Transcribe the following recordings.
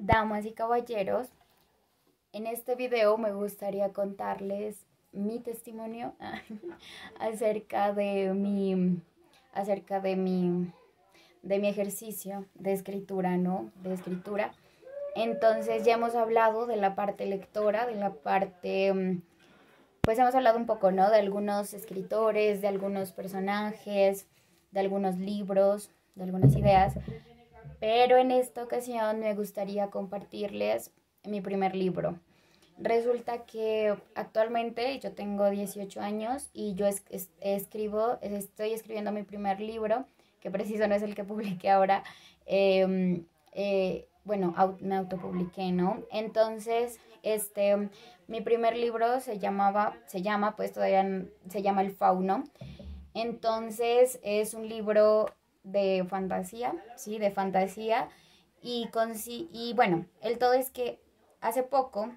Damas y caballeros, en este video me gustaría contarles mi testimonio acerca de mi ejercicio de escritura, ¿no? De escritura. Entonces ya hemos hablado de la parte lectora, de la parte, pues hemos hablado un poco, ¿no? De algunos escritores, de algunos personajes, de algunos libros, de algunas ideas. Pero en esta ocasión me gustaría compartirles mi primer libro. Resulta que actualmente yo tengo 18 años y yo estoy escribiendo mi primer libro, que preciso no es el que publiqué ahora. Bueno, me autopubliqué, ¿no? Entonces, mi primer libro pues todavía se llama El Fauno. Entonces es un libro de fantasía, ¿sí? De fantasía. Y bueno, el todo es que hace poco,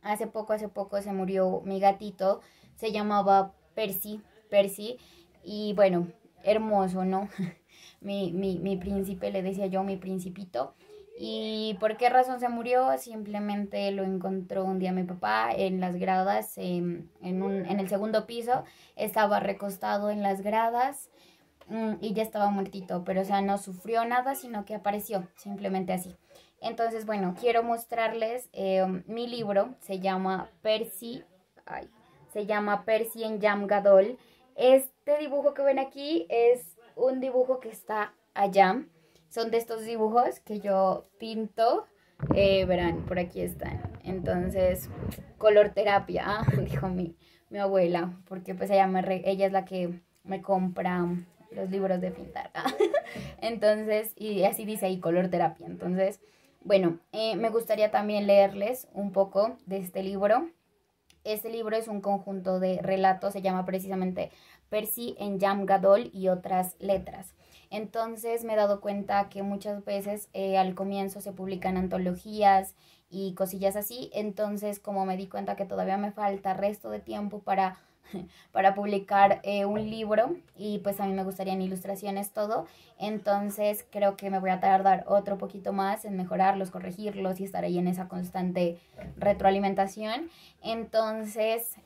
hace poco se murió mi gatito, se llamaba Percy, y bueno, hermoso, ¿no? Mi príncipe, le decía yo, mi principito. ¿Y por qué razón se murió? Simplemente lo encontró un día mi papá en las gradas, en el segundo piso, estaba recostado en las gradas, y ya estaba muertito, pero o sea, no sufrió nada, sino que apareció, simplemente así. Entonces, bueno, quiero mostrarles mi libro, se llama Percy en Jam Gadol. Este dibujo que ven aquí es un dibujo que está allá. Son de estos dibujos que yo pinto. Verán, por aquí están. Entonces, color terapia, dijo mi abuela, porque pues ella es la que me compra los libros de pintar. Entonces, y así dice ahí, color terapia. Entonces, bueno, me gustaría también leerles un poco de este libro. Este libro es un conjunto de relatos, se llama precisamente Percy en Jam Gadol y otras letras. Entonces me he dado cuenta que muchas veces al comienzo se publican antologías y cosillas así. Entonces, como me di cuenta que todavía me falta resto de tiempo para publicar un libro, y pues a mí me gustarían ilustraciones, todo. Entonces creo que me voy a tardar otro poquito más en mejorarlos, corregirlos y estar ahí en esa constante retroalimentación. Entonces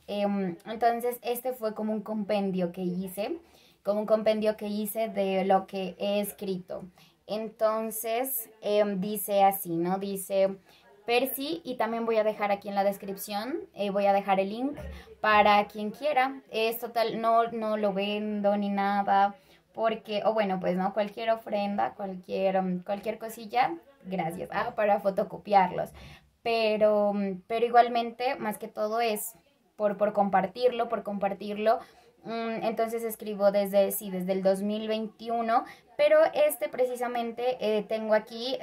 este fue como un compendio que hice de lo que he escrito. Entonces dice así, ¿no? Dice Percy, y también voy a dejar aquí en la descripción, voy a dejar el link para quien quiera. Es total, no lo vendo ni nada, porque, o bueno, pues no, cualquier ofrenda, cualquier cosilla, gracias, para fotocopiarlos. Pero igualmente, más que todo es por compartirlo. Entonces escribo desde el 2021, pero precisamente tengo aquí,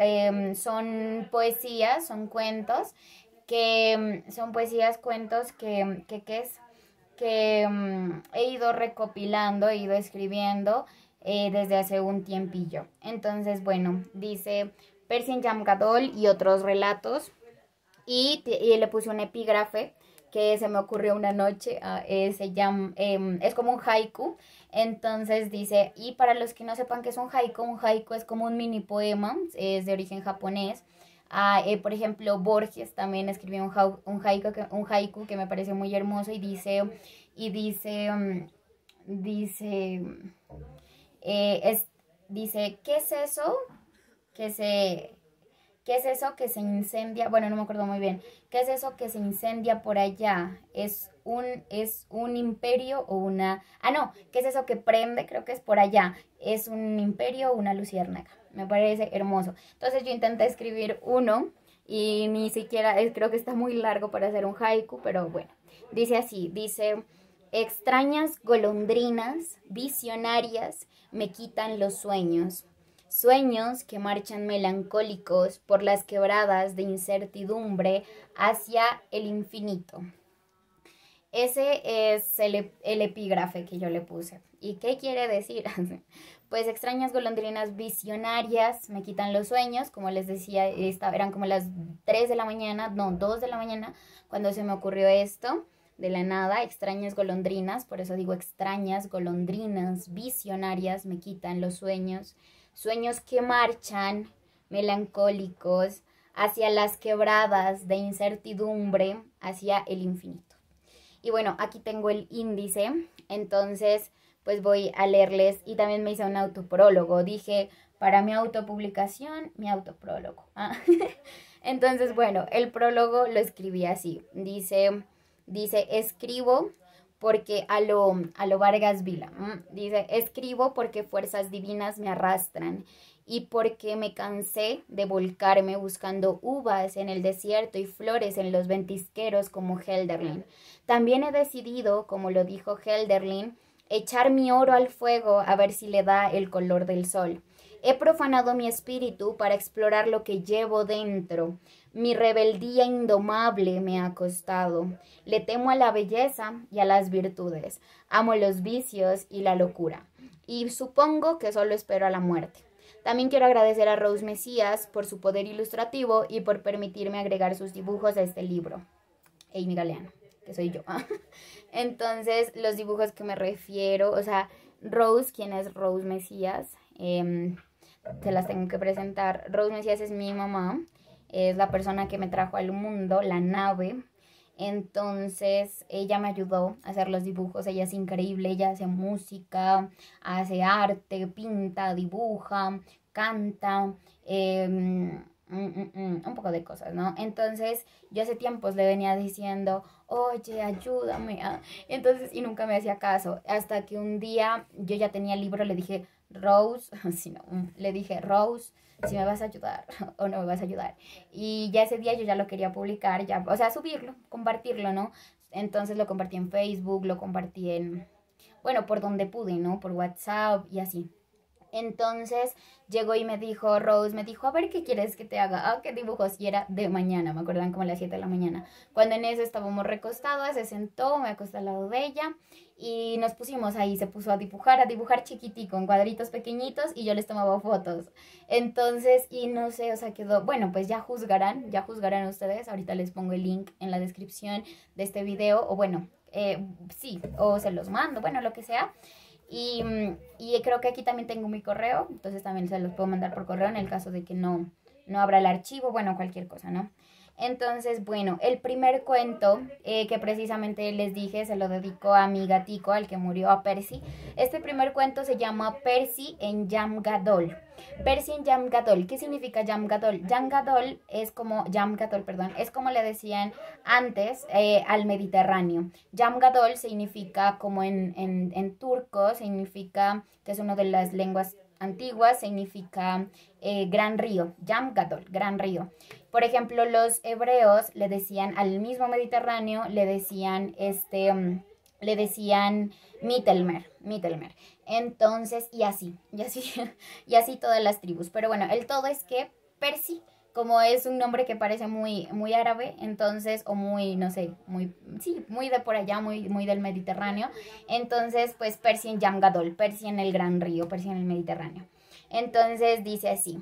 son poesías, son cuentos, son poesías, cuentos ¿qué es? Que he ido recopilando, he ido escribiendo desde hace un tiempillo. Entonces, bueno, dice Percy en Jam Gadol y otros relatos, y le puse un epígrafe que se me ocurrió una noche. Es como un haiku. Entonces dice, y para los que no sepan qué es un haiku es como un mini poema, es de origen japonés. Por ejemplo, Borges también escribió un haiku que me parece muy hermoso, y dice, dice, es, dice, ¿qué es eso que se ¿qué es eso que se incendia? Bueno, no me acuerdo muy bien. ¿Qué es eso que se incendia por allá? ¿Es un imperio o una...? Ah, no. ¿Qué es eso que prende? Creo que es por allá. ¿Es un imperio o una luciérnaga? Me parece hermoso. Entonces yo intenté escribir uno y ni siquiera, creo que está muy largo para hacer un haiku, pero bueno. Dice así, dice... Extrañas golondrinas visionarias me quitan los sueños. Sueños que marchan melancólicos por las quebradas de incertidumbre hacia el infinito. Ese es el epígrafe que yo le puse. ¿Y qué quiere decir? Pues extrañas golondrinas visionarias me quitan los sueños. Como les decía, eran como las 3 de la mañana, no, 2 de la mañana, cuando se me ocurrió esto. De la nada, extrañas golondrinas, por eso digo extrañas golondrinas visionarias me quitan los sueños. Sueños que marchan, melancólicos, hacia las quebradas de incertidumbre, hacia el infinito. Y bueno, aquí tengo el índice, entonces pues voy a leerles y también me hice un autoprólogo. Dije, para mi autopublicación, mi autoprólogo. Entonces, bueno, el prólogo lo escribí así. Dice, escribo porque a lo Vargas Vila. Dice, escribo porque fuerzas divinas me arrastran y porque me cansé de volcarme buscando uvas en el desierto y flores en los ventisqueros como Helderlin. También he decidido, como lo dijo Helderlin, echar mi oro al fuego a ver si le da el color del sol. He profanado mi espíritu para explorar lo que llevo dentro. Mi rebeldía indomable me ha costado. Le temo a la belleza y a las virtudes. Amo los vicios y la locura. Y supongo que solo espero a la muerte. También quiero agradecer a Rose Mesías por su poder ilustrativo y por permitirme agregar sus dibujos a este libro. Amy Galeano, que soy yo. Entonces, los dibujos que me refiero, o sea, Rose, ¿quién es Rose Mesías? Se las tengo que presentar. Rose Mesías es mi mamá, es la persona que me trajo al mundo, la nave. Entonces ella me ayudó a hacer los dibujos, ella es increíble, ella hace música, hace arte, pinta, dibuja, canta, un poco de cosas, ¿no? Entonces yo hace tiempos le venía diciendo, oye, ayúdame, entonces, y nunca me hacía caso, hasta que un día yo ya tenía el libro, le dije, Rose, le dije, Rose, si me vas a ayudar o no me vas a ayudar. Y ya ese día yo ya lo quería publicar, ya, o sea, subirlo, compartirlo, ¿no? Entonces lo compartí en Facebook, lo compartí en, bueno, por donde pude, ¿no? Por WhatsApp y así. Entonces llegó y me dijo, Rose, me dijo, a ver, ¿qué quieres que te haga? Ah, ¿qué dibujos? Y era de mañana, me acuerdan como a las 7 de la mañana. Cuando en eso estábamos recostados, se sentó, me acosté al lado de ella y nos pusimos ahí, se puso a dibujar chiquitico, en cuadritos pequeñitos y yo les tomaba fotos. Entonces, y no sé, o sea, quedó, bueno, pues ya juzgarán ustedes, ahorita les pongo el link en la descripción de este video, o bueno, sí, o se los mando, bueno, lo que sea. Y creo que aquí también tengo mi correo, entonces también se los puedo mandar por correo en el caso de que no abra el archivo, bueno, cualquier cosa, ¿no? Entonces, bueno, el primer cuento que precisamente les dije, se lo dedico a mi gatico, al que murió, a Percy. Este primer cuento se llama Percy en Jam Gadol. Percy en Jam Gadol. ¿Qué significa Jam Gadol? Jam Gadol es como, es como le decían antes al Mediterráneo. Jam Gadol significa, como en turco, significa, que es una de las lenguas antiguas, significa gran río. Jam Gadol, gran río. Por ejemplo, los hebreos le decían al mismo Mediterráneo, le decían Mittelmeer. Entonces, y así todas las tribus. Pero bueno, el todo es que Percy, como es un nombre que parece muy, muy árabe, entonces, o muy, no sé, muy de por allá, muy del Mediterráneo. Entonces, pues Percy en Jam Gadol, Percy en el gran río, Percy en el Mediterráneo. Entonces dice así.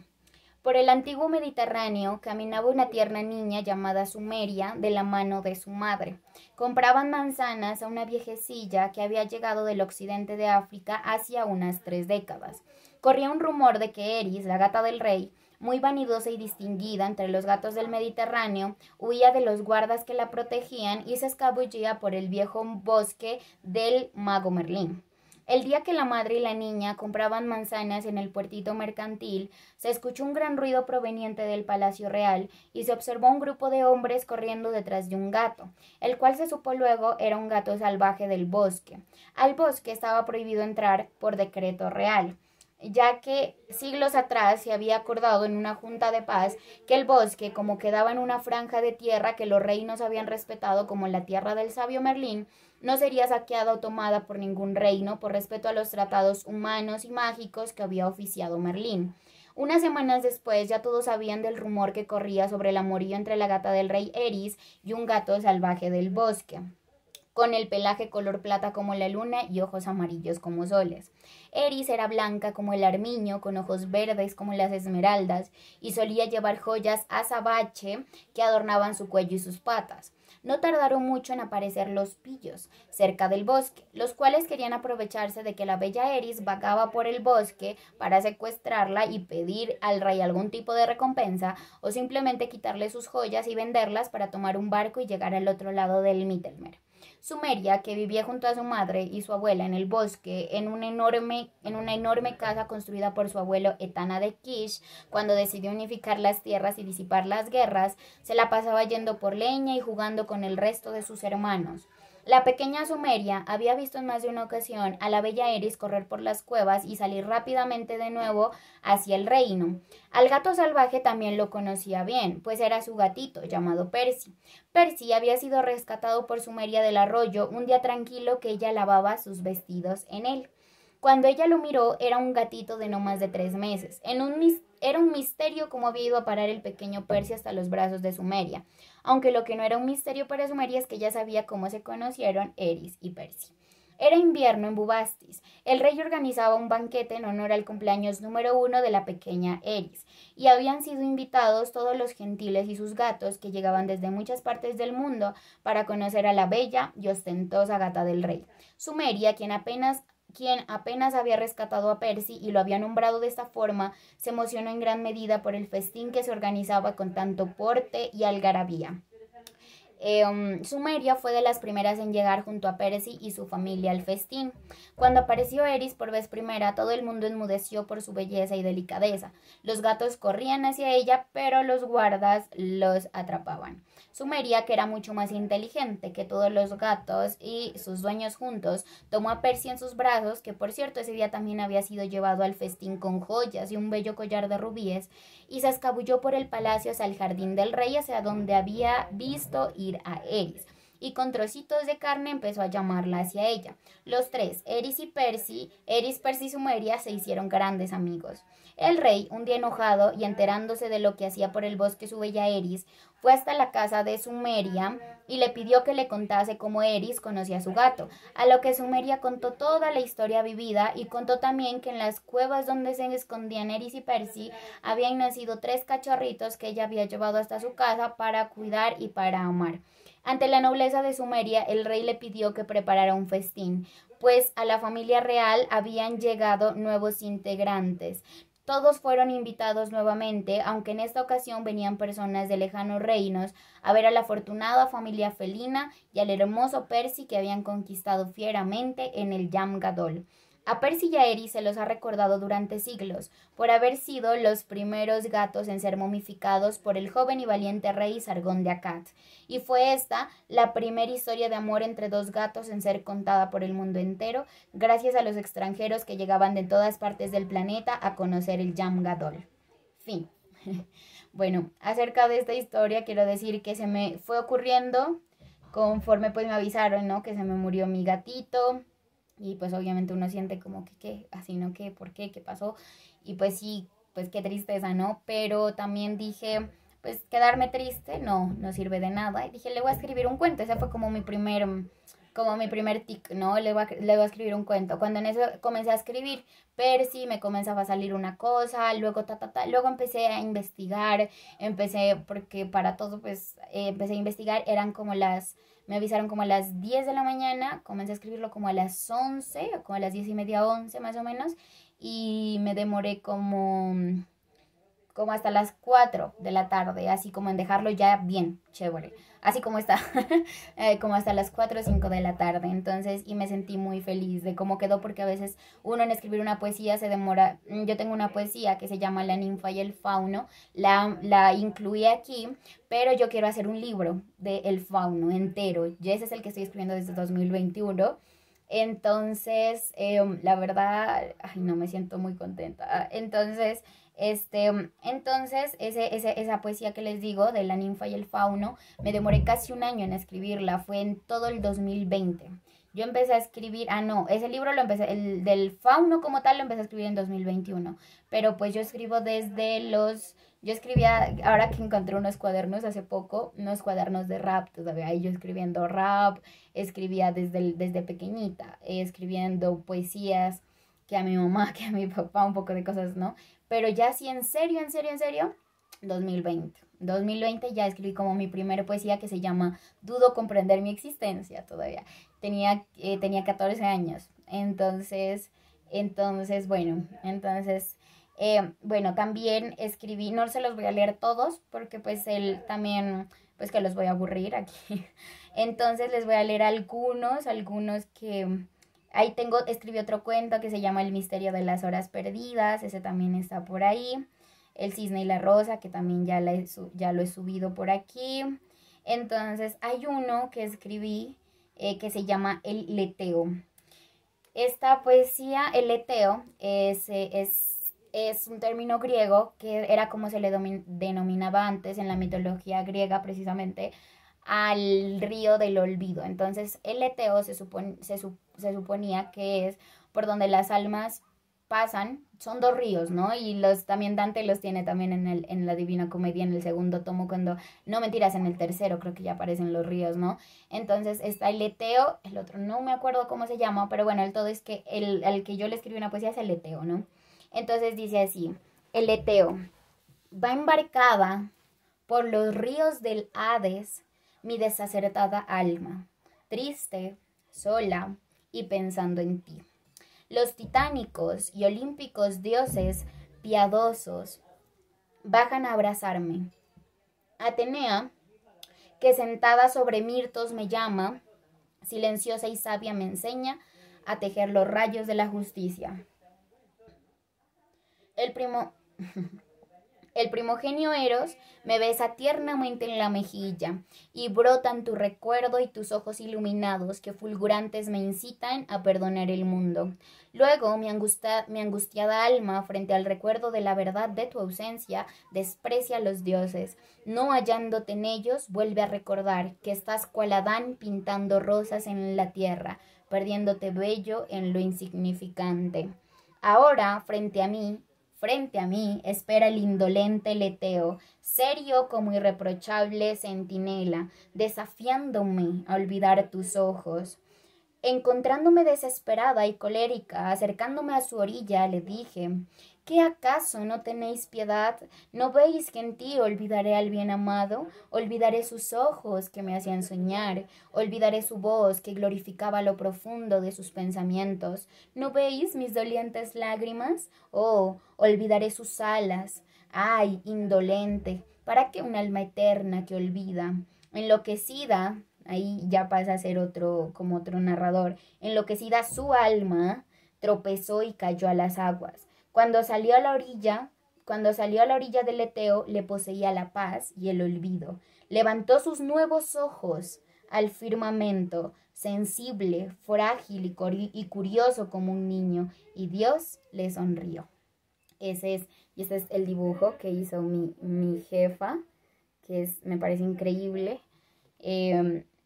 Por el antiguo Mediterráneo caminaba una tierna niña llamada Sumeria de la mano de su madre. Compraban manzanas a una viejecilla que había llegado del occidente de África hacía unas 3 décadas. Corría un rumor de que Eris, la gata del rey, muy vanidosa y distinguida entre los gatos del Mediterráneo, huía de los guardas que la protegían y se escabullía por el viejo bosque del mago Merlín. El día que la madre y la niña compraban manzanas en el puertito mercantil, se escuchó un gran ruido proveniente del palacio real y se observó un grupo de hombres corriendo detrás de un gato, el cual se supo luego era un gato salvaje del bosque. Al bosque estaba prohibido entrar por decreto real, ya que siglos atrás se había acordado en una junta de paz que el bosque, como quedaba en una franja de tierra que los reinos habían respetado como la tierra del sabio Merlín, no sería saqueada o tomada por ningún reino por respeto a los tratados humanos y mágicos que había oficiado Merlín. Unas semanas después ya todos sabían del rumor que corría sobre el amorío entre la gata del rey Eris y un gato salvaje del bosque. con el pelaje color plata como la luna y ojos amarillos como soles. Eris era blanca como el armiño, con ojos verdes como las esmeraldas, y solía llevar joyas azabache que adornaban su cuello y sus patas. No tardaron mucho en aparecer los pillos, cerca del bosque, los cuales querían aprovecharse de que la bella Eris vagaba por el bosque para secuestrarla y pedir al rey algún tipo de recompensa, o simplemente quitarle sus joyas y venderlas para tomar un barco y llegar al otro lado del Mittelmeer. Sumeria, que vivía junto a su madre y su abuela en el bosque, en una enorme casa construida por su abuelo Etana de Kish, cuando decidió unificar las tierras y disipar las guerras, se la pasaba yendo por leña y jugando con el resto de sus hermanos. La pequeña Sumeria había visto en más de una ocasión a la bella Eris correr por las cuevas y salir rápidamente de nuevo hacia el reino. Al gato salvaje también lo conocía bien, pues era su gatito, llamado Percy. Percy había sido rescatado por Sumeria del arroyo un día tranquilo que ella lavaba sus vestidos en él. Cuando ella lo miró, era un gatito de no más de 3 meses. Era un misterio cómo había ido a parar el pequeño Percy hasta los brazos de Sumeria, aunque lo que no era un misterio para Sumeria es que ella sabía cómo se conocieron Eris y Percy. Era invierno en Bubastis. El rey organizaba un banquete en honor al cumpleaños número 1 de la pequeña Eris, y habían sido invitados todos los gentiles y sus gatos que llegaban desde muchas partes del mundo para conocer a la bella y ostentosa gata del rey. Sumeria, quien apenas había rescatado a Percy y lo había nombrado de esta forma, se emocionó en gran medida por el festín que se organizaba con tanto porte y algarabía. Sumeria fue de las primeras en llegar junto a Percy y su familia al festín. Cuando apareció Eris por vez primera, todo el mundo enmudeció por su belleza y delicadeza. Los gatos corrían hacia ella, pero los guardas los atrapaban. Sumeria, que era mucho más inteligente que todos los gatos y sus dueños juntos, tomó a Percy en sus brazos, que por cierto ese día también había sido llevado al festín con joyas y un bello collar de rubíes, y se escabulló por el palacio hacia el jardín del rey, hacia donde había visto ir a Eris, y con trocitos de carne empezó a llamarla hacia ella. Los tres, Eris, Percy y Sumeria, se hicieron grandes amigos. El rey, un día enojado y enterándose de lo que hacía por el bosque su bella Eris, fue hasta la casa de Sumeria y le pidió que le contase cómo Eris conocía a su gato, a lo que Sumeria contó toda la historia vivida y contó también que en las cuevas donde se escondían Eris y Percy habían nacido 3 cachorritos que ella había llevado hasta su casa para cuidar y para amar. Ante la nobleza de Sumeria, el rey le pidió que preparara un festín, pues a la familia real habían llegado nuevos integrantes. Todos fueron invitados nuevamente, aunque en esta ocasión venían personas de lejanos reinos a ver a la afortunada familia felina y al hermoso Percy que habían conquistado fieramente en el Jamgadol. A Percy y a Eris se los ha recordado durante siglos por haber sido los primeros gatos en ser momificados por el joven y valiente rey Sargón de Akkad, y fue esta la primera historia de amor entre 2 gatos en ser contada por el mundo entero, gracias a los extranjeros que llegaban de todas partes del planeta a conocer el Jamgadol. Fin. Bueno, acerca de esta historia quiero decir que se me fue ocurriendo conforme pues me avisaron, ¿no? Que se me murió mi gatito. Y pues obviamente uno siente como que, ¿qué? Así, ¿no? ¿Qué? ¿Por qué? ¿Qué pasó? Y pues sí, pues qué tristeza, ¿no? Pero también dije, pues quedarme triste no sirve de nada. Y dije, le voy a escribir un cuento. Ese fue como mi primer tic, ¿no? Le voy a escribir un cuento. Cuando en eso comencé a escribir Percy, me comenzaba a salir una cosa, luego luego empecé a investigar, porque para todo, pues, empecé a investigar, me avisaron como a las 10 de la mañana, comencé a escribirlo como a las 11, o como a las 10:30, 11 más o menos, y me demoré como hasta las 4 de la tarde, así como en dejarlo ya bien, chévere, así como está, como hasta las 4 o 5 de la tarde, entonces, y me sentí muy feliz de cómo quedó, porque a veces uno en escribir una poesía se demora. Yo tengo una poesía que se llama La ninfa y el fauno, la incluí aquí, pero yo quiero hacer un libro de El fauno entero, y ese es el que estoy escribiendo desde 2021. Entonces, la verdad, ay, no me siento muy contenta. Entonces, esa poesía que les digo, de La ninfa y el fauno, me demoré casi un año en escribirla, fue en todo el 2020. Yo empecé a escribir, no, ese libro lo empecé, el del fauno como tal lo empecé a escribir en 2021, pero pues yo escribo yo escribía, ahora que encontré unos cuadernos hace poco, unos cuadernos de rap todavía, ahí yo escribiendo rap, escribía desde pequeñita, escribiendo poesías, que a mi mamá, que a mi papá, un poco de cosas, ¿no? Pero ya sí, en serio, en serio, en serio, 2020. 2020 ya escribí como mi primera poesía que se llama Dudo comprender mi existencia todavía. Tenía 14 años. Bueno, también escribí, no se los voy a leer todos porque pues él también, pues que los voy a aburrir aquí. Entonces les voy a leer algunos que... Escribí otro cuento que se llama El misterio de las horas perdidas, ese también está por ahí. El cisne y la rosa, que también ya lo he subido por aquí. Entonces hay uno que escribí que se llama El leteo. Esta poesía, el leteo, es un término griego que era como se le denominaba antes en la mitología griega precisamente al río del olvido. Entonces el leteo se suponía que es por donde las almas pasan, son dos ríos, ¿no? Y también Dante los tiene también en la Divina Comedia, en el segundo tomo, no mentiras, en el tercero creo que ya aparecen los ríos, ¿no? Entonces está el leteo, el otro no me acuerdo cómo se llama, pero bueno, el todo es que al que yo le escribí una poesía es el leteo, ¿no? Entonces dice así, el leteo, va embarcada por los ríos del Hades mi desacertada alma, triste, sola y pensando en ti. Los titánicos y olímpicos dioses piadosos bajan a abrazarme. Atenea, que sentada sobre mirtos me llama, silenciosa y sabia me enseña a tejer los rayos de la justicia. El primogenio Eros me besa tiernamente en la mejilla y brotan tu recuerdo y tus ojos iluminados que fulgurantes me incitan a perdonar el mundo. Luego mi angustiada alma frente al recuerdo de la verdad de tu ausencia desprecia a los dioses. No hallándote en ellos vuelve a recordar que estás cual Adán pintando rosas en la tierra, perdiéndote bello en lo insignificante. Ahora, frente a mí espera el indolente leteo, serio como irreprochable centinela, desafiándome a olvidar tus ojos. Encontrándome desesperada y colérica, acercándome a su orilla, le dije, ¿qué acaso no tenéis piedad? ¿No veis que en ti olvidaré al bien amado? Olvidaré sus ojos que me hacían soñar, olvidaré su voz que glorificaba lo profundo de sus pensamientos. ¿No veis mis dolientes lágrimas? Oh, olvidaré sus alas. Ay, indolente, ¿para qué un alma eterna que olvida? Enloquecida, ahí ya pasa a ser como otro narrador, enloquecida su alma, tropezó y cayó a las aguas. Cuando salió a la orilla del Leteo, le poseía la paz y el olvido. Levantó sus nuevos ojos al firmamento, sensible, frágil y curioso como un niño, y Dios le sonrió. Ese es el dibujo que hizo mi jefa, me parece increíble.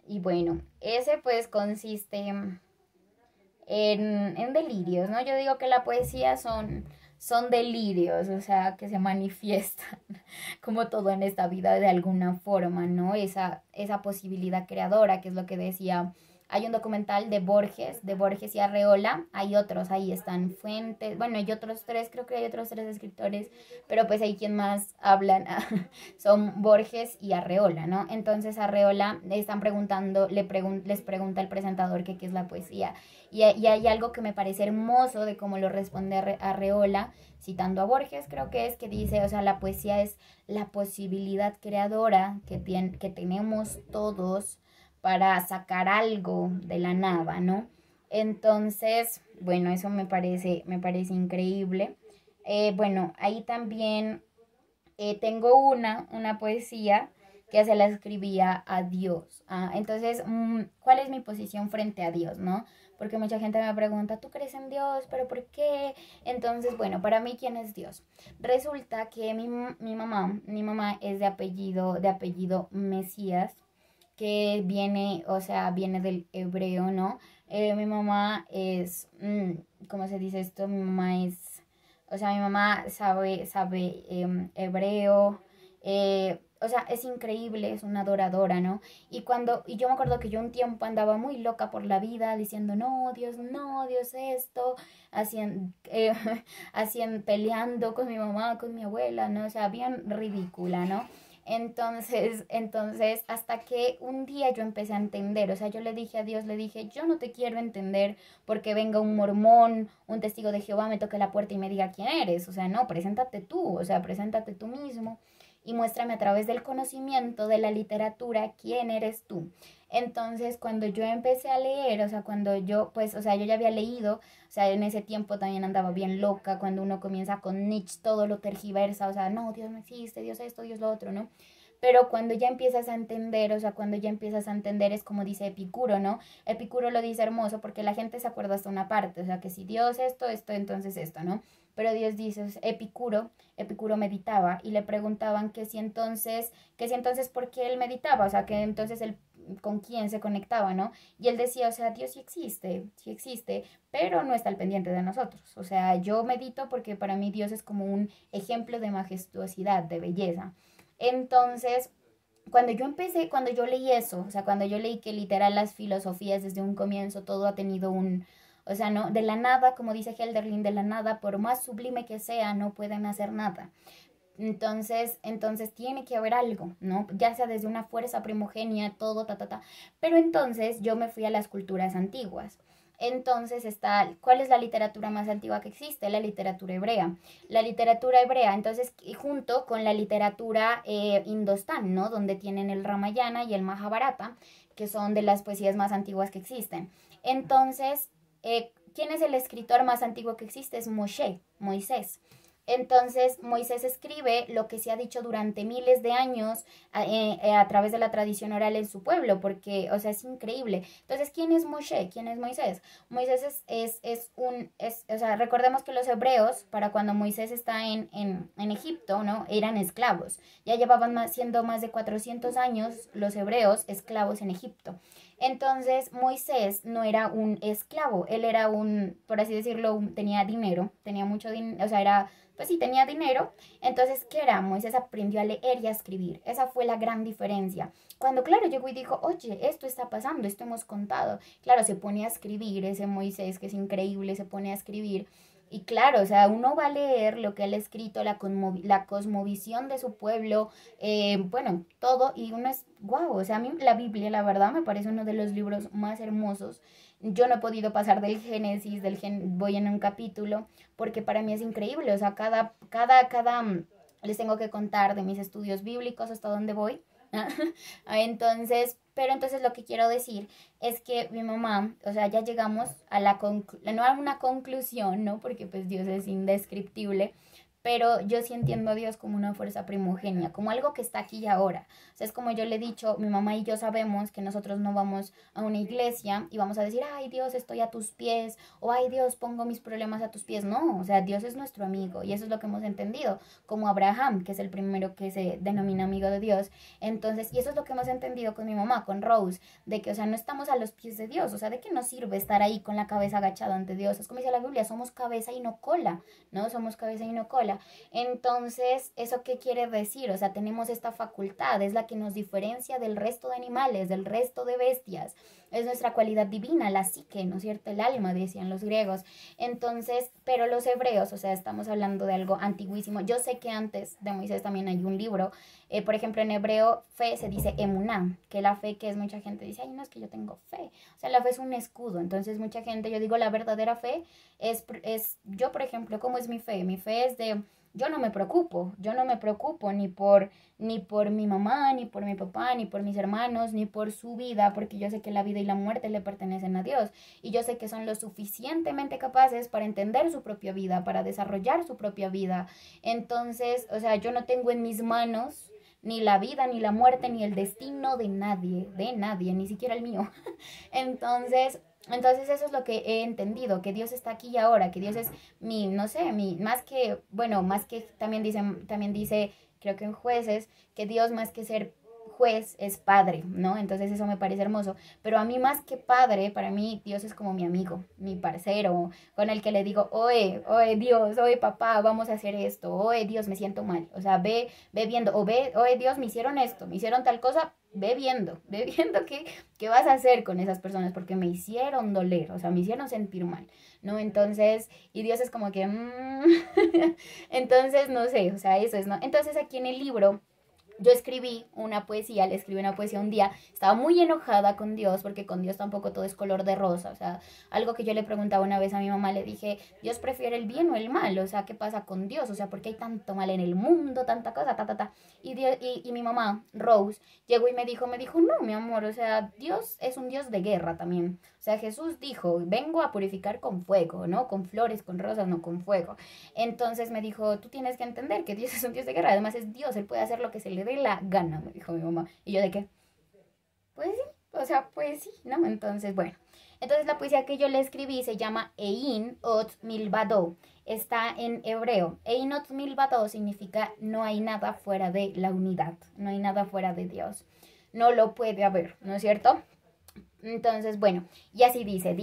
Y bueno, ese pues consiste en delirios, ¿no? Yo digo que la poesía son delirios, o sea, que se manifiestan como todo en esta vida de alguna forma, ¿no? Esa posibilidad creadora, que es lo que decía. Hay un documental de Borges y Arreola, hay otros, ahí están Fuentes, bueno, hay otros tres, creo que hay otros tres escritores, pero pues hay quien más hablan, son Borges y Arreola, ¿no? Entonces Arreola están preguntando, les pregunta el presentador que qué es la poesía, y hay algo que me parece hermoso de cómo lo responde Arreola, citando a Borges, creo que dice, o sea, la poesía es la posibilidad creadora que tenemos todos para sacar algo de la nada, ¿no? Entonces, bueno, eso me parece increíble. Bueno, ahí también tengo una poesía que se la escribía a Dios. Entonces, ¿cuál es mi posición frente a Dios, no? Porque mucha gente me pregunta, ¿tú crees en Dios? ¿Pero por qué? Entonces, bueno, para mí, ¿quién es Dios? Resulta que mi mamá es de apellido Mesías, que viene del hebreo, ¿no? Mi mamá es, ¿cómo se dice esto? Mi mamá es, o sea, mi mamá sabe hebreo, o sea, es increíble, es una adoradora, ¿no? Y yo me acuerdo que yo un tiempo andaba muy loca por la vida, diciendo, no, Dios esto, hacían, hacían peleando con mi mamá, con mi abuela, ¿no? O sea, bien ridícula, ¿no? Entonces, hasta que un día yo empecé a entender, o sea, yo le dije a Dios, le dije, yo no te quiero entender porque venga un mormón, un testigo de Jehová, me toque la puerta y me diga quién eres, o sea, no, preséntate tú, o sea, preséntate tú mismo y muéstrame a través del conocimiento de la literatura quién eres tú. Entonces, cuando yo empecé a leer, o sea, cuando yo, pues, o sea, yo ya había leído, o sea, en ese tiempo también andaba bien loca, cuando uno comienza con Nietzsche, todo lo tergiversa, o sea, no, Dios no existe, Dios esto, Dios lo otro, ¿no? Pero cuando ya empiezas a entender, o sea, cuando ya empiezas a entender es como dice Epicuro, ¿no? Epicuro lo dice hermoso porque la gente se acuerda hasta una parte, o sea, que si Dios esto, entonces esto, ¿no? Pero Dios dice, Epicuro meditaba y le preguntaban que si entonces, ¿por qué él meditaba? O sea, que entonces él con quién se conectaba, ¿no? Y él decía, o sea, Dios sí existe, pero no está al pendiente de nosotros. O sea, yo medito porque para mí Dios es como un ejemplo de majestuosidad, de belleza. Entonces, cuando yo leí eso, o sea, cuando yo leí que literal las filosofías desde un comienzo todo ha tenido o sea, no, de la nada, como dice Helderlin, de la nada, por más sublime que sea, no pueden hacer nada. Entonces tiene que haber algo, ¿no? Ya sea desde una fuerza primogenia, todo, ta. Pero entonces yo me fui a las culturas antiguas. Entonces ¿cuál es la literatura más antigua que existe? La literatura hebrea. La literatura hebrea, entonces, y junto con la literatura indostán, ¿no? Donde tienen el Ramayana y el Mahabharata, que son de las poesías más antiguas que existen. Entonces, ¿quién es el escritor más antiguo que existe? Es Moisés. Entonces Moisés escribe lo que se ha dicho durante miles de años a través de la tradición oral en su pueblo, porque, o sea, es increíble. Entonces, ¿quién es Moshe? ¿Quién es Moisés? Moisés o sea, recordemos que los hebreos, para cuando Moisés está en Egipto, ¿no? Eran esclavos. Ya llevaban siendo más de 400 años los hebreos esclavos en Egipto. Entonces Moisés no era un esclavo, él era por así decirlo, tenía dinero, tenía mucho dinero, o sea, pues sí, tenía dinero. Entonces, ¿qué era? Moisés aprendió a leer y a escribir. Esa fue la gran diferencia. Cuando, claro, llegó y dijo, oye, esto está pasando, esto hemos contado. Claro, se pone a escribir, ese Moisés que es increíble, se pone a escribir. Y claro, o sea, uno va a leer lo que él ha escrito, la cosmovisión de su pueblo, bueno, todo, y uno es, wow, o sea, a mí la Biblia, la verdad, me parece uno de los libros más hermosos. Yo no he podido pasar del Génesis, voy en un capítulo, porque para mí es increíble, o sea, les tengo que contar de mis estudios bíblicos hasta dónde voy. Entonces, pero entonces lo que quiero decir es que mi mamá, o sea, ya llegamos a no a una conclusión, ¿no? Porque pues Dios es indescriptible, pero yo sí entiendo a Dios como una fuerza primogénea, como algo que está aquí y ahora. O sea, es como yo le he dicho, mi mamá y yo sabemos que nosotros no vamos a una iglesia y vamos a decir, ay Dios, estoy a tus pies, o ay Dios, pongo mis problemas a tus pies. No, o sea, Dios es nuestro amigo y eso es lo que hemos entendido, como Abraham, que es el primero que se denomina amigo de Dios. Entonces, y eso es lo que hemos entendido con mi mamá, con Rose, de que, o sea, no estamos a los pies de Dios, o sea, ¿de qué nos sirve estar ahí con la cabeza agachada ante Dios? Es como dice la Biblia, somos cabeza y no cola, ¿no? Somos cabeza y no cola. Entonces, ¿eso qué quiere decir? O sea, tenemos esta facultad, es la que nos diferencia del resto de animales, del resto de bestias. Es nuestra cualidad divina, la psique, ¿no es cierto? El alma, decían los griegos. Entonces, pero los hebreos, o sea, estamos hablando de algo antiguísimo. Yo sé que antes de Moisés también hay un libro. Por ejemplo, en hebreo, fe se dice emuná, que la fe que es mucha gente dice, ay, no, es que yo tengo fe. O sea, la fe es un escudo. Entonces, mucha gente, yo digo, la verdadera fe yo, por ejemplo, ¿cómo es mi fe? Mi fe es de yo no me preocupo ni por mi mamá, ni por mi papá, ni por mis hermanos, ni por su vida, porque yo sé que la vida y la muerte le pertenecen a Dios, y yo sé que son lo suficientemente capaces para entender su propia vida, para desarrollar su propia vida. Entonces, o sea, yo no tengo en mis manos ni la vida, ni la muerte, ni el destino de nadie, ni siquiera el mío. Entonces eso es lo que he entendido, que Dios está aquí y ahora, que Dios es no sé, más que también dice, creo que en Jueces, que Dios más que ser juez es padre, ¿no? Entonces eso me parece hermoso. Pero a mí más que padre, para mí Dios es como mi amigo, mi parcero, con el que le digo, oye Dios, oye papá, vamos a hacer esto, oye Dios, me siento mal. O sea, ve viendo, oye Dios, me hicieron esto, me hicieron tal cosa, ve viendo qué vas a hacer con esas personas, porque me hicieron doler, o sea, me hicieron sentir mal, ¿no? Entonces, y Dios es como que, entonces, no sé, o sea, eso es, ¿no? Entonces aquí en el libro yo escribí una poesía, le escribí una poesía un día, estaba muy enojada con Dios, porque con Dios tampoco todo es color de rosa, o sea, algo que yo le preguntaba una vez a mi mamá, le dije, ¿Dios prefiere el bien o el mal? O sea, ¿qué pasa con Dios? O sea, ¿por qué hay tanto mal en el mundo, tanta cosa, ta, ta, ta? Y mi mamá, Rose, llegó y me dijo, no, mi amor, o sea, Dios es un Dios de guerra también. O sea, Jesús dijo, vengo a purificar con fuego, ¿no? Con flores, con rosas, no con fuego. Entonces me dijo, tú tienes que entender que Dios es un Dios de guerra, además es Dios, Él puede hacer lo que se le dé la gana, me dijo mi mamá. Y yo de qué, pues sí, o sea, pues sí, ¿no? Entonces, bueno. Entonces la poesía que yo le escribí se llama Ein Ot Milvado. Está en hebreo. Ein Ot Milvado significa no hay nada fuera de la unidad, no hay nada fuera de Dios. No lo puede haber, ¿no es cierto? Entonces, bueno, y así dice,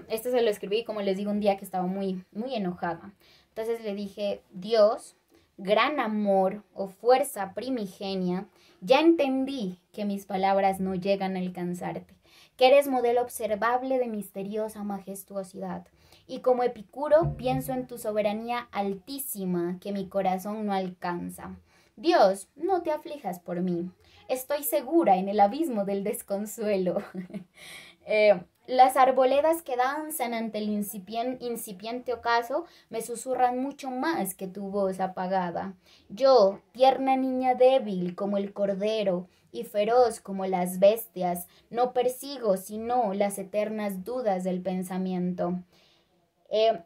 esto se lo escribí, como les digo, un día que estaba muy, muy enojada. Entonces le dije, Dios, gran amor o fuerza primigenia, ya entendí que mis palabras no llegan a alcanzarte, que eres modelo observable de misteriosa majestuosidad. Y como Epicuro, pienso en tu soberanía altísima que mi corazón no alcanza. Dios, no te aflijas por mí. Estoy segura en el abismo del desconsuelo. Las arboledas que danzan ante el incipiente ocaso me susurran mucho más que tu voz apagada. Yo, tierna niña débil como el cordero y feroz como las bestias, no persigo sino las eternas dudas del pensamiento.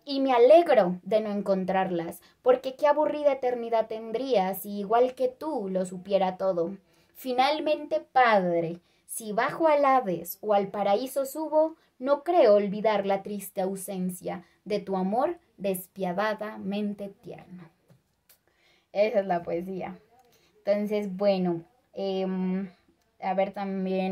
Y me alegro de no encontrarlas, porque qué aburrida eternidad tendría si igual que tú lo supiera todo. Finalmente, Padre, si bajo al Hades o al paraíso subo, no creo olvidar la triste ausencia de tu amor despiadadamente tierno. Esa es la poesía. Entonces, bueno, a ver también.